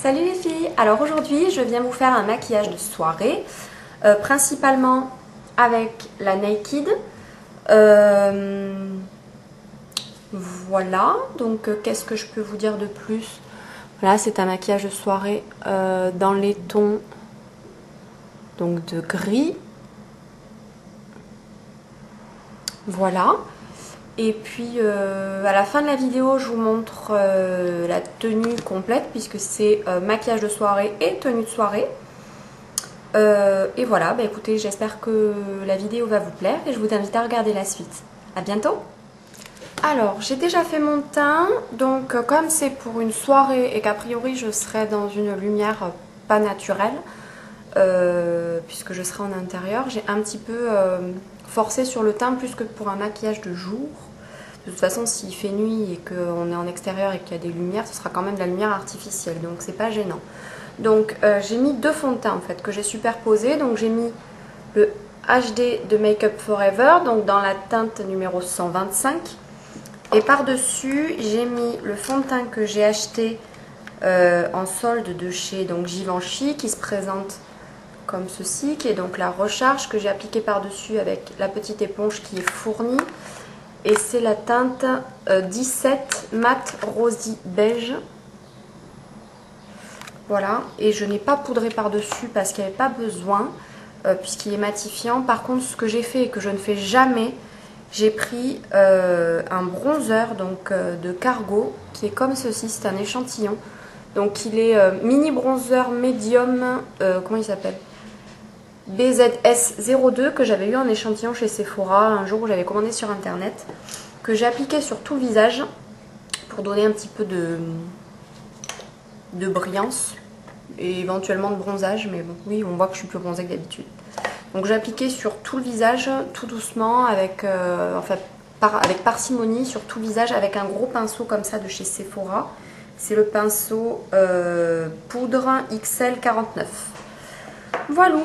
Salut les filles, alors aujourd'hui je viens vous faire un maquillage de soirée, principalement avec la Naked. Voilà, donc qu'est-ce que je peux vous dire de plus? Voilà, c'est un maquillage de soirée dans les tons donc de gris. Voilà. Et puis à la fin de la vidéo, je vous montre la tenue complète puisque c'est maquillage de soirée et tenue de soirée. Et voilà, bah écoutez, j'espère que la vidéo va vous plaire et je vous invite à regarder la suite. À bientôt! Alors, j'ai déjà fait mon teint, donc comme c'est pour une soirée et qu'a priori je serai dans une lumière pas naturelle, puisque je serai en intérieur, j'ai un petit peu forcé sur le teint plus que pour un maquillage de jour. De toute façon, s'il fait nuit et qu'on est en extérieur et qu'il y a des lumières, ce sera quand même de la lumière artificielle, donc c'est pas gênant. Donc j'ai mis deux fonds de teint en fait que j'ai superposés. Donc j'ai mis le HD de Make Up Forever, donc dans la teinte numéro 125. Et par-dessus, j'ai mis le fond de teint que j'ai acheté en solde de chez donc Givenchy, qui se présente comme ceci, qui est donc la recharge que j'ai appliquée par-dessus avec la petite éponge qui est fournie. Et c'est la teinte 17 Matte Rosy Beige. Voilà, et je n'ai pas poudré par-dessus parce qu'il n'y avait pas besoin, puisqu'il est matifiant. Par contre, ce que j'ai fait et que je ne fais jamais, j'ai pris un bronzer donc, de Cargo, qui est comme ceci, c'est un échantillon. Donc il est mini bronzer médium, comment il s'appelle, BZS02, que j'avais eu en échantillon chez Sephora un jour où j'avais commandé sur internet, que j'ai appliqué sur tout le visage pour donner un petit peu de brillance et éventuellement de bronzage, mais bon, oui, on voit que je suis plus bronzée que d'habitude. Donc j'ai appliqué sur tout le visage, tout doucement, avec parcimonie sur tout le visage, avec un gros pinceau comme ça de chez Sephora. C'est le pinceau poudre XL49. Voilà.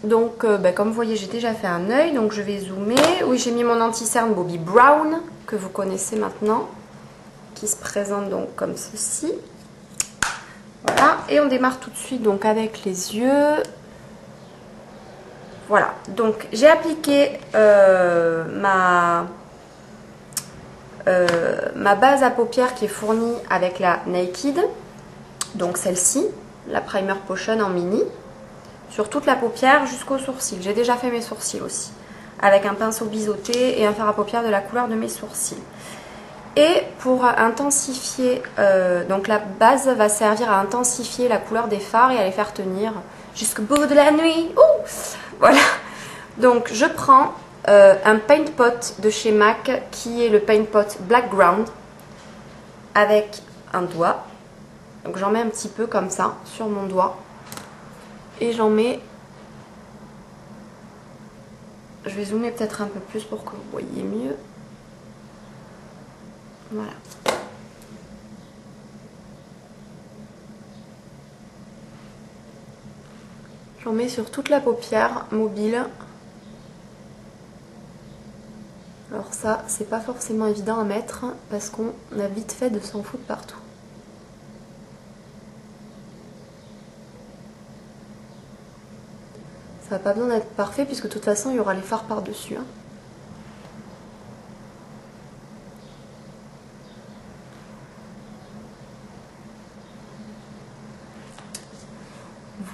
Donc comme vous voyez, j'ai déjà fait un œil, donc je vais zoomer. Oui, j'ai mis mon anti-cerne Bobbi Brown, que vous connaissez maintenant, qui se présente donc comme ceci. Voilà, et on démarre tout de suite donc avec les yeux. Voilà, donc j'ai appliqué ma base à paupières qui est fournie avec la Naked, donc celle-ci, la Primer Potion en mini, sur toute la paupière jusqu'aux sourcils. J'ai déjà fait mes sourcils aussi, avec un pinceau biseauté et un fard à paupières de la couleur de mes sourcils. Et pour intensifier, donc la base va servir à intensifier la couleur des fards et à les faire tenir jusqu'au bout de la nuit. Ouh, voilà. Donc je prends un paint pot de chez MAC qui est le paint pot Black Ground avec un doigt. Donc j'en mets un petit peu comme ça sur mon doigt. Et j'en mets... Je vais zoomer peut-être un peu plus pour que vous voyez mieux. Voilà. J'en mets sur toute la paupière mobile. Alors ça, c'est pas forcément évident à mettre parce qu'on a vite fait de s'en foutre partout. Ça n'a pas besoin d'être parfait puisque de toute façon, il y aura les fards par-dessus. Hein.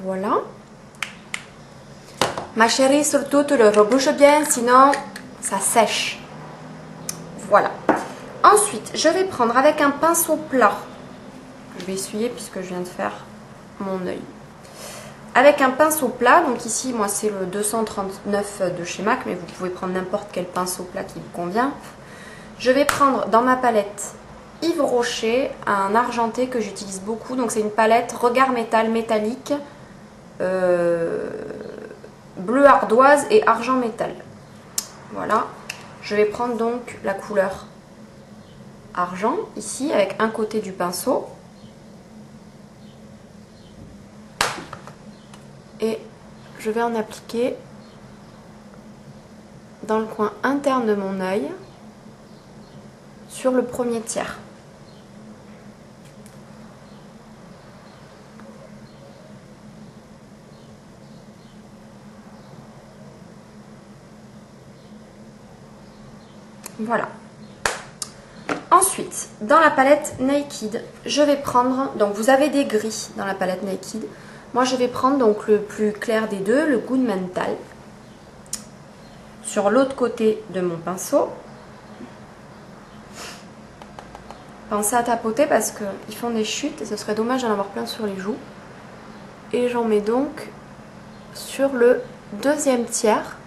Voilà. Ma chérie, surtout, tu le rebouches bien, sinon ça sèche. Voilà. Ensuite, je vais prendre avec un pinceau plat. Je vais essuyer puisque je viens de faire mon œil. Avec un pinceau plat, donc ici, moi, c'est le 239 de chez MAC, mais vous pouvez prendre n'importe quel pinceau plat qui vous convient. Je vais prendre dans ma palette Yves Rocher, un argenté que j'utilise beaucoup. Donc, c'est une palette Regard Métal métallique, bleu ardoise et argent métal. Voilà. Je vais prendre donc la couleur argent ici avec un côté du pinceau et je vais en appliquer dans le coin interne de mon œil sur le premier tiers. Voilà. Ensuite, dans la palette Naked, je vais prendre, donc vous avez des gris dans la palette Naked. Moi, je vais prendre donc le plus clair des deux, le Good Mental, sur l'autre côté de mon pinceau. Pensez à tapoter parce qu'ils font des chutes et ce serait dommage d'en avoir plein sur les joues. Et j'en mets donc sur le deuxième tiers.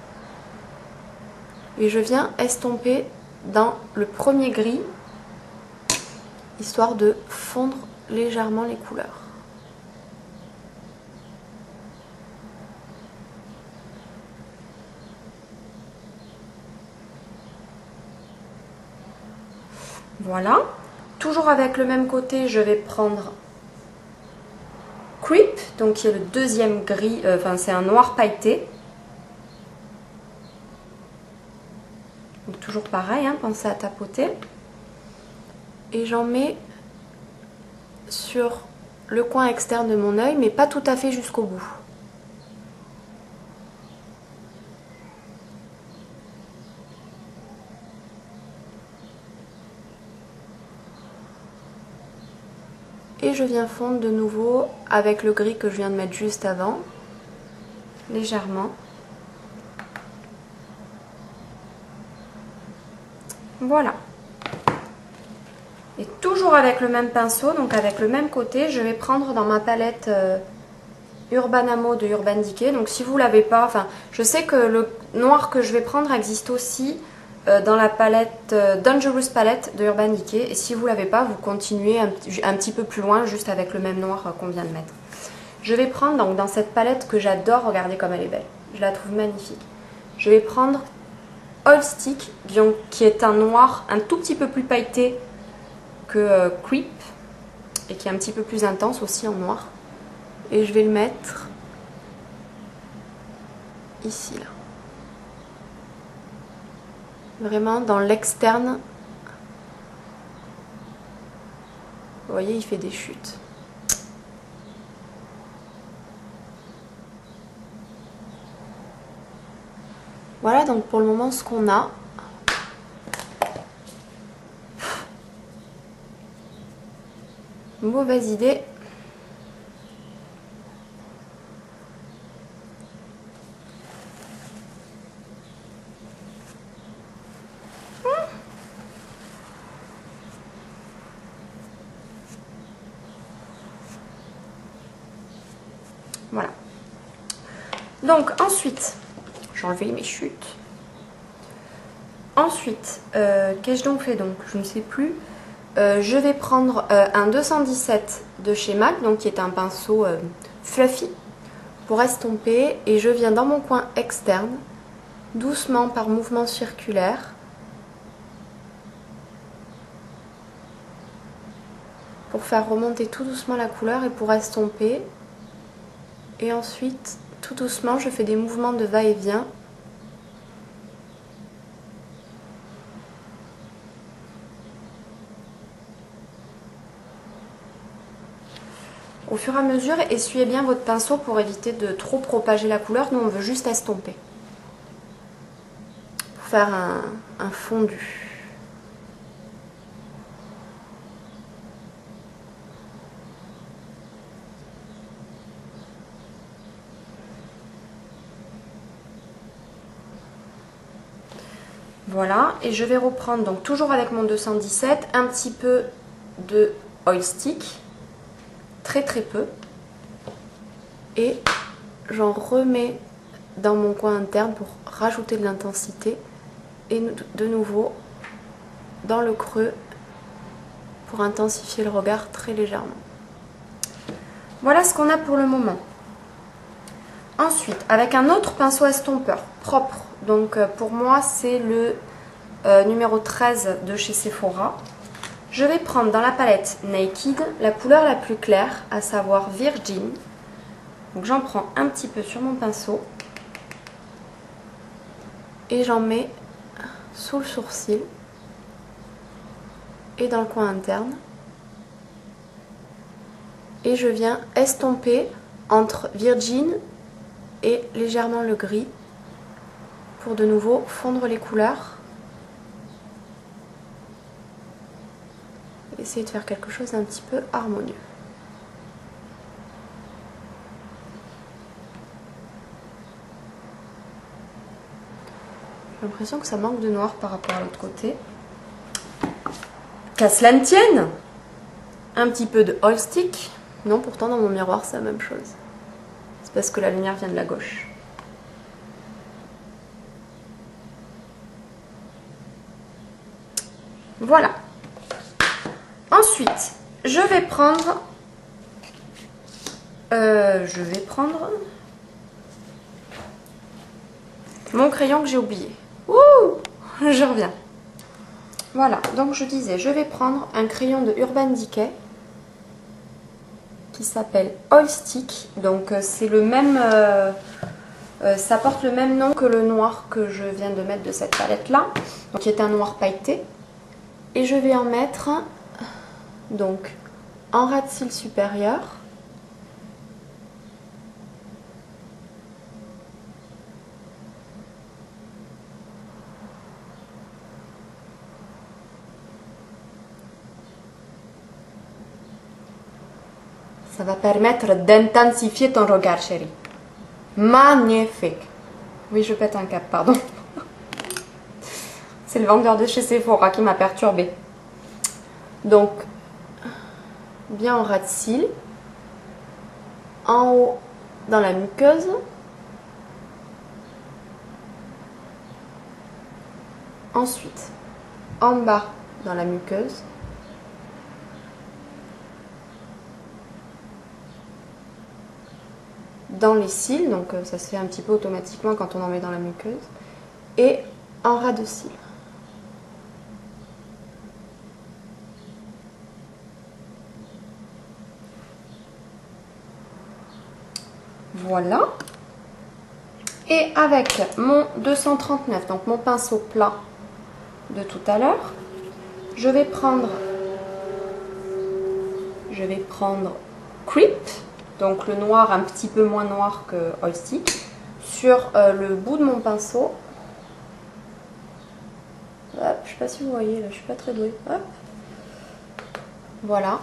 Et je viens estomper dans le premier gris, histoire de fondre légèrement les couleurs. Voilà. Toujours avec le même côté, je vais prendre Creep, donc qui est le deuxième gris, enfin c'est un noir pailleté. Donc toujours pareil, hein, pensez à tapoter. Et j'en mets sur le coin externe de mon œil, mais pas tout à fait jusqu'au bout. Et je viens fondre de nouveau avec le gris que je viens de mettre juste avant, légèrement. Voilà. Et toujours avec le même pinceau, donc avec le même côté, je vais prendre dans ma palette Urbanamo de Urban Decay. Donc si vous ne l'avez pas, enfin je sais que le noir que je vais prendre existe aussi dans la palette Dangerous Palette de Urban Decay. Et si vous ne l'avez pas, vous continuez un petit peu plus loin juste avec le même noir qu'on vient de mettre. Je vais prendre donc dans cette palette que j'adore, regardez comme elle est belle. Je la trouve magnifique. Je vais prendre Oil Stick, qui est un noir un tout petit peu plus pailleté que Creep et qui est un petit peu plus intense aussi en noir. Et je vais le mettre ici, là. Vraiment dans l'externe. Vous voyez, il fait des chutes. Voilà donc pour le moment ce qu'on a. Mauvaise idée. Voilà. Donc ensuite, j'ai enlevé mes chutes. Ensuite, qu'ai-je donc fait donc? Je ne sais plus. Je vais prendre un 217 de chez MAC, donc qui est un pinceau fluffy, pour estomper. Et je viens dans mon coin externe, doucement par mouvement circulaire, pour faire remonter tout doucement la couleur et pour estomper. Et ensuite, tout doucement, je fais des mouvements de va-et-vient. Au fur et à mesure, essuyez bien votre pinceau pour éviter de trop propager la couleur. Nous, on veut juste estomper. Pour faire un fondu. Voilà, et je vais reprendre, donc toujours avec mon 217, un petit peu de Oil Stick, très peu, et j'en remets dans mon coin interne pour rajouter de l'intensité, et de nouveau dans le creux pour intensifier le regard très légèrement. Voilà ce qu'on a pour le moment. Ensuite, avec un autre pinceau estompeur propre, donc pour moi c'est le numéro 13 de chez Sephora, je vais prendre dans la palette Naked la couleur la plus claire, à savoir Virgin. Donc j'en prends un petit peu sur mon pinceau et j'en mets sous le sourcil et dans le coin interne. Et je viens estomper entre Virgin et légèrement le gris pour de nouveau fondre les couleurs. essayer de faire quelque chose d'un petit peu harmonieux. J'ai l'impression que ça manque de noir par rapport à l'autre côté. Qu'à cela ne tienne, un petit peu de oil stick. Non, pourtant dans mon miroir c'est la même chose. C'est parce que la lumière vient de la gauche. Voilà. Ensuite, je vais prendre mon crayon que j'ai oublié. Ouh, je reviens. Voilà, donc je disais, je vais prendre un crayon de Urban Decay qui s'appelle Oil Stick. Donc c'est le même, ça porte le même nom que le noir que je viens de mettre de cette palette là, donc qui est un noir pailleté. Et je vais en mettre donc en ras de cils supérieur. Ça va permettre d'intensifier ton regard, chérie. Magnifique. Oui, je pète un cap, pardon. C'est le vendeur de chez Sephora qui m'a perturbée. Donc, bien en ras de cils. En haut, dans la muqueuse. Ensuite, en bas, dans la muqueuse. Dans les cils, donc ça se fait un petit peu automatiquement quand on en met dans la muqueuse, et en ras de cils. Voilà. Et avec mon 239, donc mon pinceau plat de tout à l'heure, je vais prendre Creep. Donc le noir un petit peu moins noir que Oil Stick, sur le bout de mon pinceau. Hop, je ne sais pas si vous voyez, là je suis pas très douée. Hop. Voilà.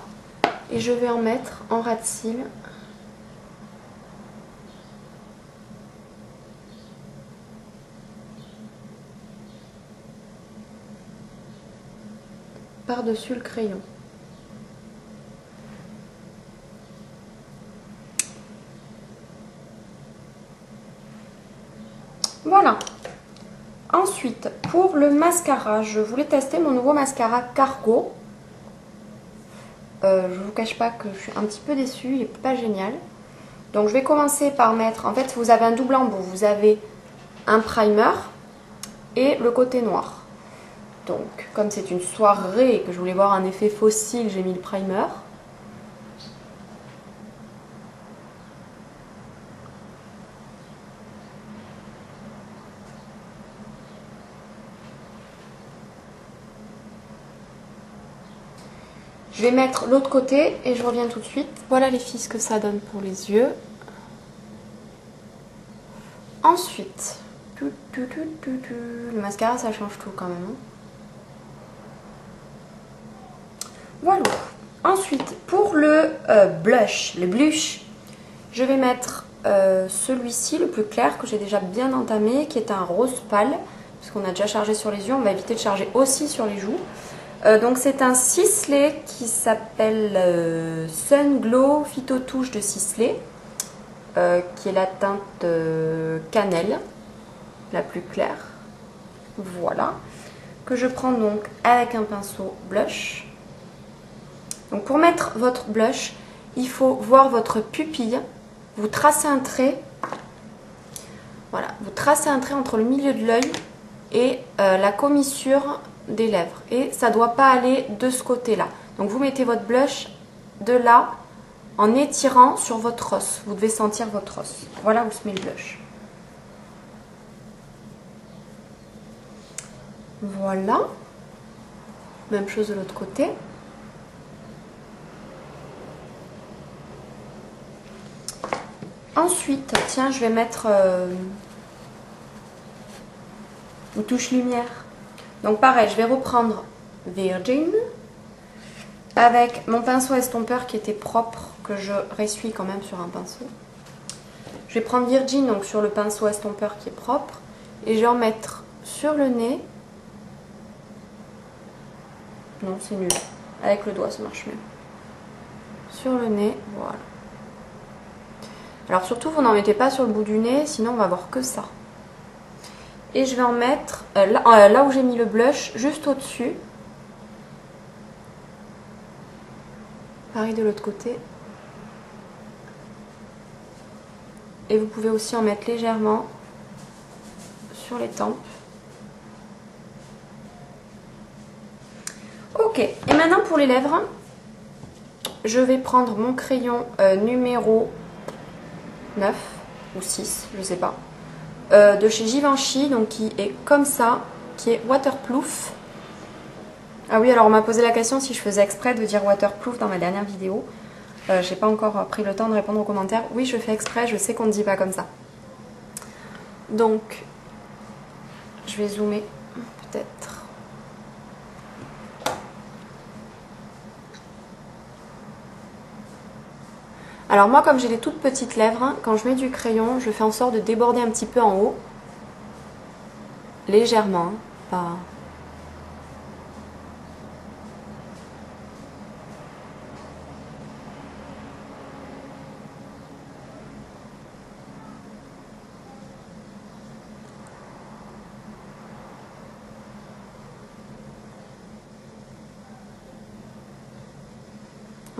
Et je vais en mettre en ras de cils. Par-dessus le crayon. Voilà. Ensuite, pour le mascara, je voulais tester mon nouveau mascara Cargo. Je vous cache pas que je suis un petit peu déçue, il n'est pas génial. Donc je vais commencer par mettre, en fait vous avez un double embout, vous avez un primer et le côté noir. Donc comme c'est une soirée et que je voulais voir un effet fossile, j'ai mis le primer. Je vais mettre l'autre côté et je reviens tout de suite. Voilà les filles ce que ça donne pour les yeux. Ensuite, le mascara ça change tout quand même. Voilà. Ensuite, pour le blush, je vais mettre celui-ci, le plus clair, que j'ai déjà bien entamé, qui est un rose pâle, puisqu'on a déjà chargé sur les yeux, on va éviter de charger aussi sur les joues. Donc c'est un Sisley qui s'appelle Sun Glow Phyto Touche de Sisley, qui est la teinte cannelle, la plus claire. Voilà. Que je prends donc avec un pinceau blush. Donc pour mettre votre blush, il faut voir votre pupille. Vous tracez un trait. Voilà, vous tracez un trait entre le milieu de l'œil et la commissure des lèvres. Et ça ne doit pas aller de ce côté-là. Donc vous mettez votre blush de là en étirant sur votre os. Vous devez sentir votre os. Voilà où se met le blush. Voilà. Même chose de l'autre côté. Ensuite, tiens, je vais mettre une touche lumière. Donc pareil, je vais reprendre Virgin. avec mon pinceau estompeur qui était propre, que je ressuie quand même sur un pinceau. Je vais prendre Virgin, donc sur le pinceau estompeur qui est propre, et je vais en mettre sur le nez. Non, c'est nul. Avec le doigt, ça marche mieux. Sur le nez, voilà. Alors surtout, vous n'en mettez pas sur le bout du nez, sinon on va voir que ça. Et je vais en mettre là où j'ai mis le blush, juste au-dessus. Pareil de l'autre côté. Et vous pouvez aussi en mettre légèrement sur les tempes. Ok, et maintenant pour les lèvres, je vais prendre mon crayon numéro 9 ou 6, je sais pas, de chez Givenchy, donc qui est comme ça, qui est waterproof. Ah oui, alors on m'a posé la question si je faisais exprès de dire waterproof dans ma dernière vidéo. J'ai pas encore pris le temps de répondre aux commentaires. Oui, je fais exprès, je sais qu'on ne dit pas comme ça. Donc, je vais zoomer peut-être. Alors moi, comme j'ai les toutes petites lèvres, quand je mets du crayon, je fais en sorte de déborder un petit peu en haut. Légèrement, pas...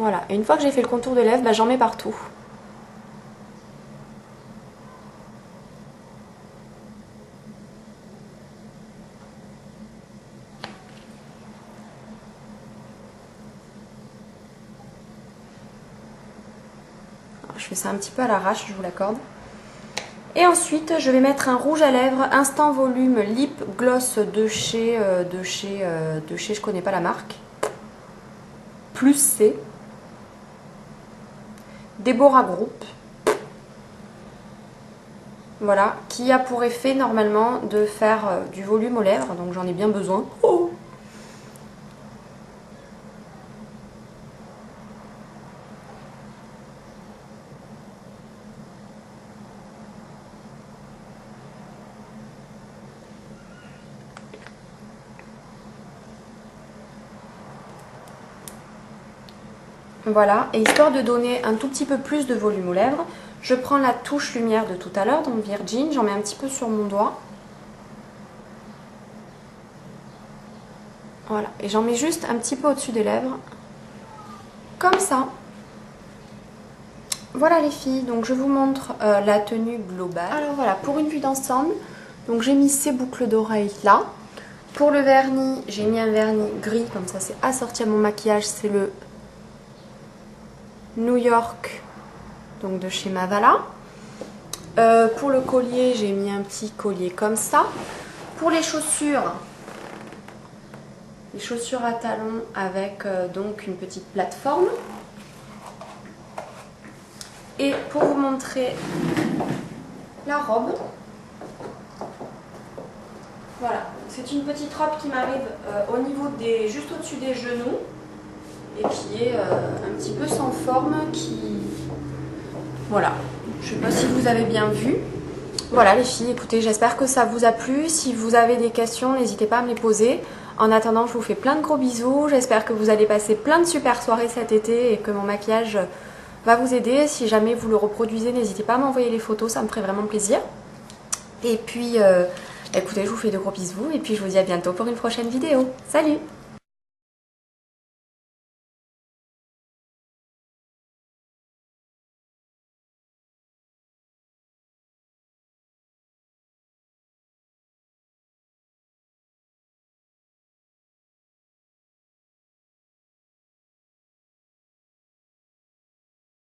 Voilà, et une fois que j'ai fait le contour de lèvres, j'en mets partout. Alors, je fais ça un petit peu à l'arrache, je vous l'accorde. Et ensuite, je vais mettre un rouge à lèvres Instant Volume Lip Gloss de chez, je connais pas la marque. Plus C. Deborah Group. Voilà, qui a pour effet normalement de faire du volume aux lèvres, donc j'en ai bien besoin. Oh, voilà, et histoire de donner un tout petit peu plus de volume aux lèvres, je prends la touche lumière de tout à l'heure, donc Virgin, j'en mets un petit peu sur mon doigt. Voilà, et j'en mets juste un petit peu au-dessus des lèvres, comme ça. Voilà les filles, donc je vous montre la tenue globale. Alors voilà, pour une vue d'ensemble, donc j'ai mis ces boucles d'oreilles là. Pour le vernis, j'ai mis un vernis gris, comme ça c'est assorti à mon maquillage, c'est le New York, donc de chez Mavala. Pour le collier, j'ai mis un petit collier comme ça. Pour les chaussures à talons avec donc une petite plateforme. Et pour vous montrer la robe, voilà, c'est une petite robe qui m'arrive au niveau juste au-dessus des genoux et qui est un petit peu sans forme, voilà, je ne sais pas si vous avez bien vu. Voilà les filles, écoutez, j'espère que ça vous a plu. Si vous avez des questions, n'hésitez pas à me les poser. En attendant, je vous fais plein de gros bisous. J'espère que vous allez passer plein de super soirées cet été et que mon maquillage va vous aider. Si jamais vous le reproduisez, n'hésitez pas à m'envoyer les photos, ça me ferait vraiment plaisir. Et puis, écoutez, je vous fais de gros bisous et puis je vous dis à bientôt pour une prochaine vidéo. Salut!